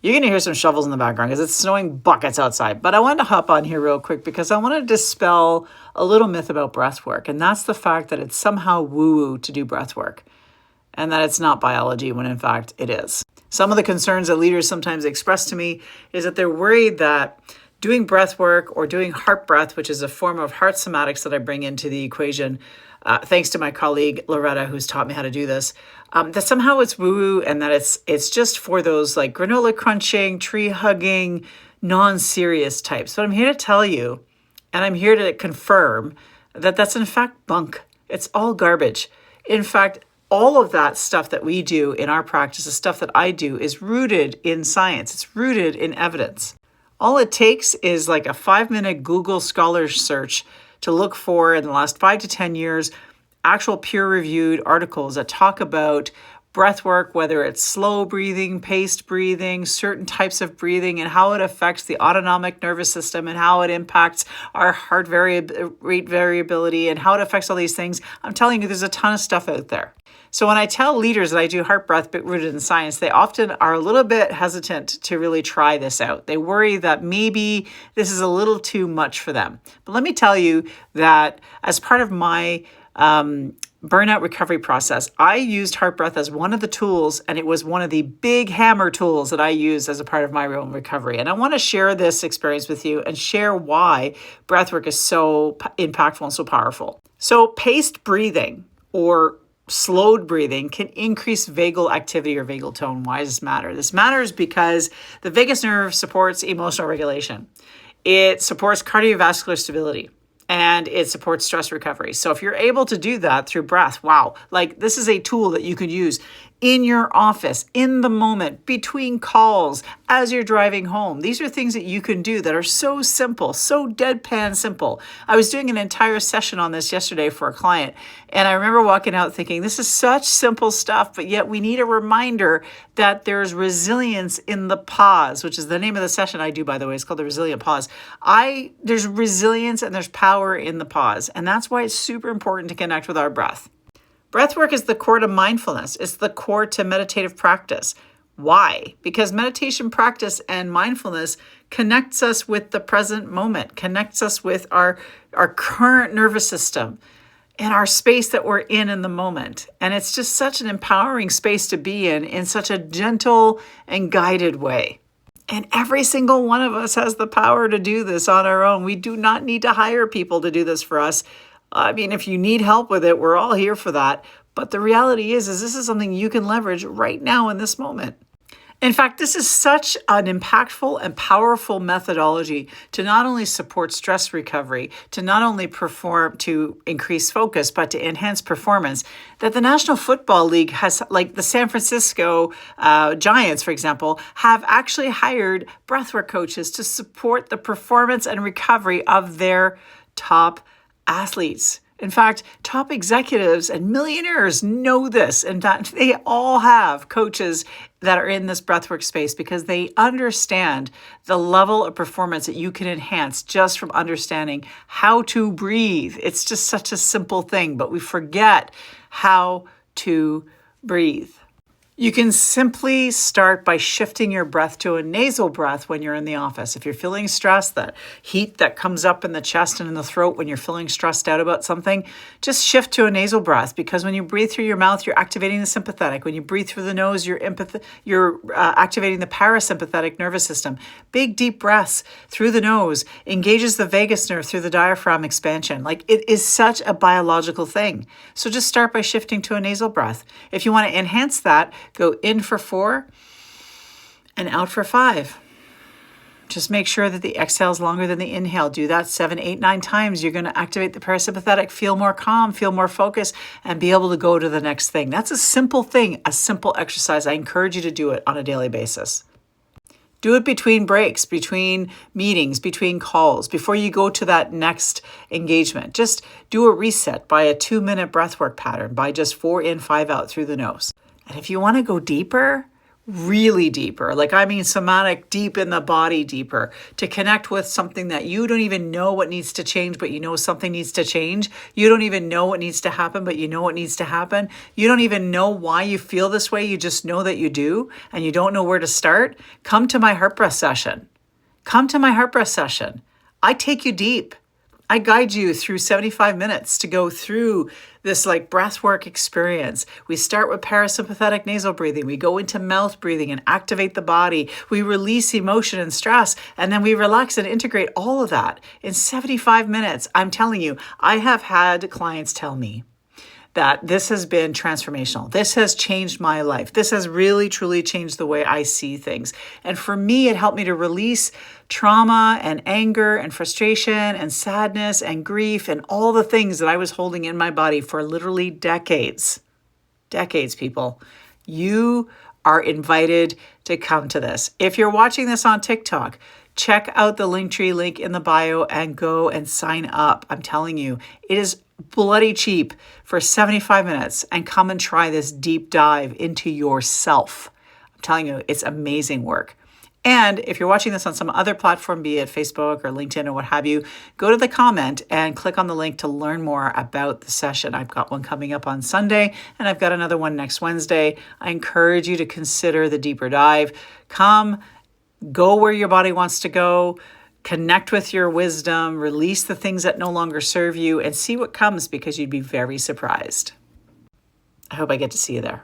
You're going to hear some shovels in the background because it's snowing buckets outside. But I wanted to hop on here real quick because I want to dispel a little myth about breath work. And that's the fact that it's somehow woo-woo to do breath work and that it's not biology when in fact it is. Some of the concerns that leaders sometimes express to me is that they're worried that doing breath work or doing heart breath, which is a form of heart somatics that I bring into the equation, thanks to my colleague Loretta, who's taught me how to do this, that somehow it's woo-woo and that it's just for those like granola crunching, tree hugging, non-serious types. But I'm here to tell you, and I'm here to confirm that that's in fact bunk. It's all garbage. In fact, all of that stuff that we do in our practice, the stuff that I do, is rooted in science. It's rooted in evidence. All it takes is like a 5-minute Google Scholar search to look for, in the last 5 to 10 years, actual peer-reviewed articles that talk about breath work, whether it's slow breathing, paced breathing, certain types of breathing, and how it affects the autonomic nervous system and how it impacts our heart rate variability and how it affects all these things. I'm telling you, there's a ton of stuff out there. So when I tell leaders that I do heart breath but rooted in science, they often are a little bit hesitant to really try this out. They worry that maybe this is a little too much for them. But let me tell you that as part of my burnout recovery process, I used heart breath as one of the tools, and it was one of the big hammer tools that I used as a part of my own recovery. And I want to share this experience with you and share why breathwork is so impactful and so powerful. So paced breathing or slowed breathing can increase vagal activity or vagal tone. Why does this matter? This matters because the vagus nerve supports emotional regulation. It supports cardiovascular stability. And it supports stress recovery. So if you're able to do that through breath, wow, like this is a tool that you could use in your office, in the moment, between calls, as you're driving home. These are things that you can do that are so simple, so deadpan simple. I was doing an entire session on this yesterday for a client, and I remember walking out thinking, this is such simple stuff, but yet we need a reminder that there's resilience in the pause, which is the name of the session I do, by the way. It's called the Resilient Pause. There's resilience and there's power in the pause, and that's why it's super important to connect with our breath. Breathwork is the core to mindfulness. It's the core to meditative practice. Why? Because meditation practice and mindfulness connects us with the present moment, connects us with our current nervous system and our space that we're in the moment. And it's just such an empowering space to be in such a gentle and guided way. And every single one of us has the power to do this on our own. We do not need to hire people to do this for us. I mean, if you need help with it, we're all here for that. But the reality is this is something you can leverage right now in this moment. In fact, this is such an impactful and powerful methodology to not only support stress recovery, to not only to increase focus, but to enhance performance, that the National Football League has, like the San Francisco Giants, for example, have actually hired breathwork coaches to support the performance and recovery of their top athletes. In fact, top executives and millionaires know this, and that they all have coaches that are in this breathwork space because they understand the level of performance that you can enhance just from understanding how to breathe. It's just such a simple thing, but we forget how to breathe. You can simply start by shifting your breath to a nasal breath when you're in the office. If you're feeling stressed, that heat that comes up in the chest and in the throat when you're feeling stressed out about something, just shift to a nasal breath, because when you breathe through your mouth, you're activating the sympathetic. When you breathe through the nose, you're activating the parasympathetic nervous system. Big, deep breaths through the nose engages the vagus nerve through the diaphragm expansion. Like, it is such a biological thing. So just start by shifting to a nasal breath. If you want to enhance that, go in for 4 and out for 5. Just make sure that the exhale is longer than the inhale. Do that 7, 8, 9 times. You're going to activate the parasympathetic, feel more calm, feel more focused, and be able to go to the next thing. That's a simple thing, a simple exercise. I encourage you to do it on a daily basis. Do it between breaks, between meetings, between calls, before you go to that next engagement. Just do a reset by a 2-minute breathwork pattern by just 4 in, 5 out through the nose. And if you want to go deeper, really deeper, like I mean somatic, deep in the body deeper, to connect with something that you don't even know what needs to change, but you know something needs to change. You don't even know what needs to happen, but you know what needs to happen. You don't even know why you feel this way. You just know that you do, and you don't know where to start. Come to my heart breath session. Come to my heart breath session. I take you deep. I guide you through 75 minutes to go through this like breathwork experience. We start with parasympathetic nasal breathing. We go into mouth breathing and activate the body. We release emotion and stress, and then we relax and integrate all of that in 75 minutes. I'm telling you, I have had clients tell me that this has been transformational. This has changed my life. This has really, truly changed the way I see things. And for me, it helped me to release trauma and anger and frustration and sadness and grief and all the things that I was holding in my body for literally decades. Decades, people. You are invited to come to this. If you're watching this on TikTok, check out the Linktree link in the bio and go and sign up. I'm telling you, it is bloody cheap for 75 minutes, and come and try this deep dive into yourself. I'm telling you, it's amazing work. And if you're watching this on some other platform, be it Facebook or LinkedIn or what have you, go to the comment and click on the link to learn more about the session. I've got one coming up on Sunday, and I've got another one next Wednesday. I encourage you to consider the deeper dive. Come, go where your body wants to go. Connect with your wisdom, release the things that no longer serve you, and see what comes, because you'd be very surprised. I hope I get to see you there.